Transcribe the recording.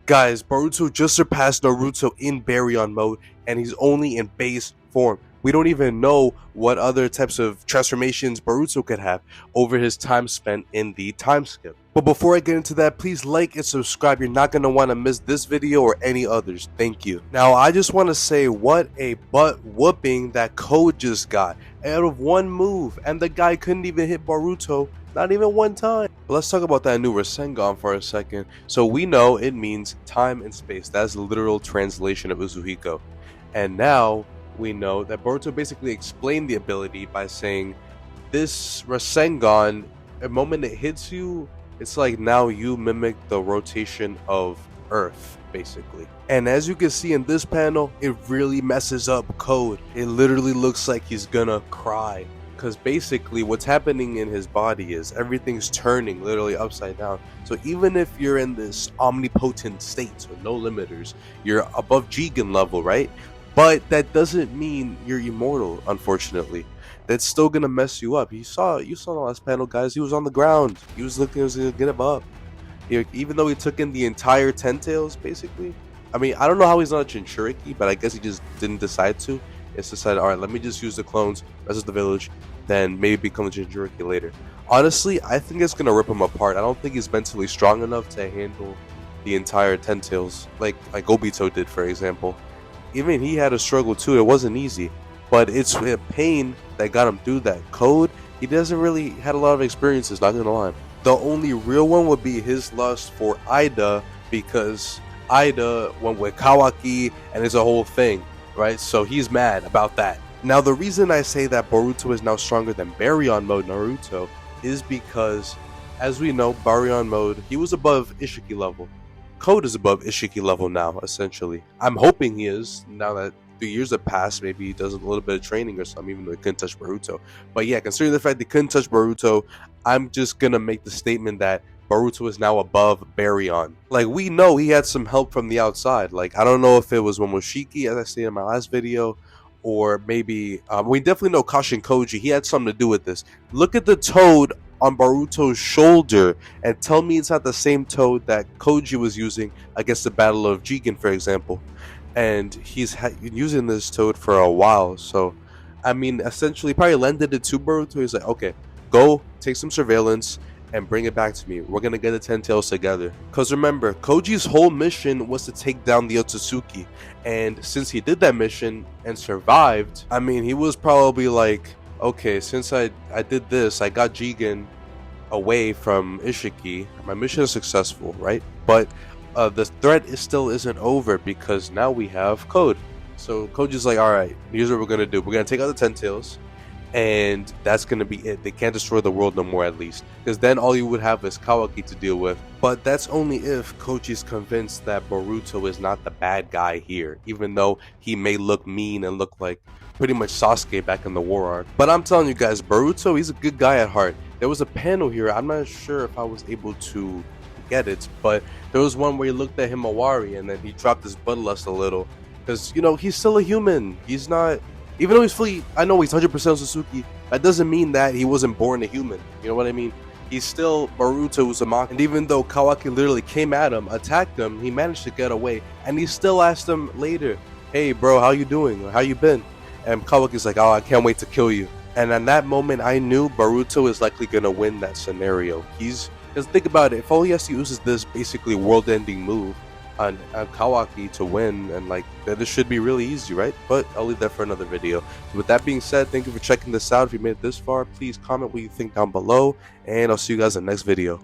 Guys, Boruto just surpassed Naruto in baryon mode, and he's only in base form. We don't even know what other types of transformations Boruto could have over his time spent in the time skip. But before I get into that, please like and subscribe. You're not going to want to miss this video or any others. Thank you. Now, I just want to say what a butt whooping that Code just got out of one move, and the guy couldn't even hit Boruto, not even one time. But let's talk about that new rasengan for a second. So we know it means time and space. That's the literal translation of uzuhiko. And now we know that Boruto basically explained the ability by saying this rasengan, the moment it hits you, it's like now you mimic the rotation of Earth, basically. And as you can see in this panel, it really messes up Code. It literally looks like he's gonna cry. Because basically what's happening in his body is everything's turning literally upside down. So even if you're in this omnipotent state, so no limiters, you're above Jigen level, right? But that doesn't mean you're immortal, unfortunately. That's still gonna mess you up. You saw the last panel, guys. He was on the ground. He was looking, he was gonna get him up. Even though he took in the entire 10 tails, basically. I mean, I don't know how he's not a Jinchuriki, but I guess he just didn't decide to. It's decided, alright, let me just use the clones, rest of the village, then maybe become a Jinchuriki later. Honestly, I think it's gonna rip him apart. I don't think he's mentally strong enough to handle the entire 10 tails, like Obito did, for example. Even he had a struggle too. It wasn't easy, but it's a pain that got him through that. Code, he doesn't really had a lot of experiences, not gonna lie. The only real one would be his lust for Ida, because Ida went with Kawaki and it's a whole thing, right? So he's mad about that. Now the reason I say that Boruto is now stronger than baryon mode Naruto is because, as we know, baryon mode, he was above Ishiki level. Code is above Ishiki level now, essentially. I'm hoping he is, now that 3 years have passed. Maybe he does a little bit of training or something, even though he couldn't touch Boruto. But yeah, considering the fact he couldn't touch Boruto, I'm just gonna make the statement that Boruto is now above baryon. Like, we know he had some help from the outside. Like, I don't know if it was Momoshiki, as I stated in my last video, or maybe, we definitely know Kashin Koji, he had something to do with this. Look at the toad on Boruto's shoulder and tell me it's not the same toad that Koji was using against the Battle of Jigen, for example. And he's been using this toad for a while, so I mean, essentially probably lended it to Boruto. He's like, okay, go take some surveillance and bring it back to me. We're gonna get the 10 tails together. Because remember, Koji's whole mission was to take down the Otsutsuki, and since he did that mission and survived, I mean, he was probably like, okay, since I did this, I got Jigen away from Ishiki, my mission is successful, right? But the threat still isn't over, because now we have Code. So Koji's like, alright, here's what we're gonna do. We're gonna take out the 10 tails, and that's gonna be it. They can't destroy the world no more, at least, because then all you would have is Kawaki to deal with. But that's only if Koji's convinced that Boruto is not the bad guy here, even though he may look mean and look like pretty much Sasuke back in the war arc. But I'm telling you guys, Boruto, he's a good guy at heart. There was a panel here, I'm not sure if I was able to get it, but there was one where he looked at Himawari and then he dropped his bloodlust a little, because, you know, he's still a human. He's not, even though he's fully, I know he's 100% Sasuke, that doesn't mean that he wasn't born a human, you know what I mean? He's still Boruto Uzumaki, and even though Kawaki literally came at him, attacked him, he managed to get away, and he still asked him later, hey bro, how you doing, how you been? And Kawaki's like, oh, I can't wait to kill you. And in that moment, I knew Boruto is likely gonna win that scenario. Because think about it, if Oyasui uses this basically world-ending move on Kawaki to win, and like, then this should be really easy, right? But I'll leave that for another video. So with that being said, thank you for checking this out. If you made it this far, please comment what you think down below, and I'll see you guys in the next video.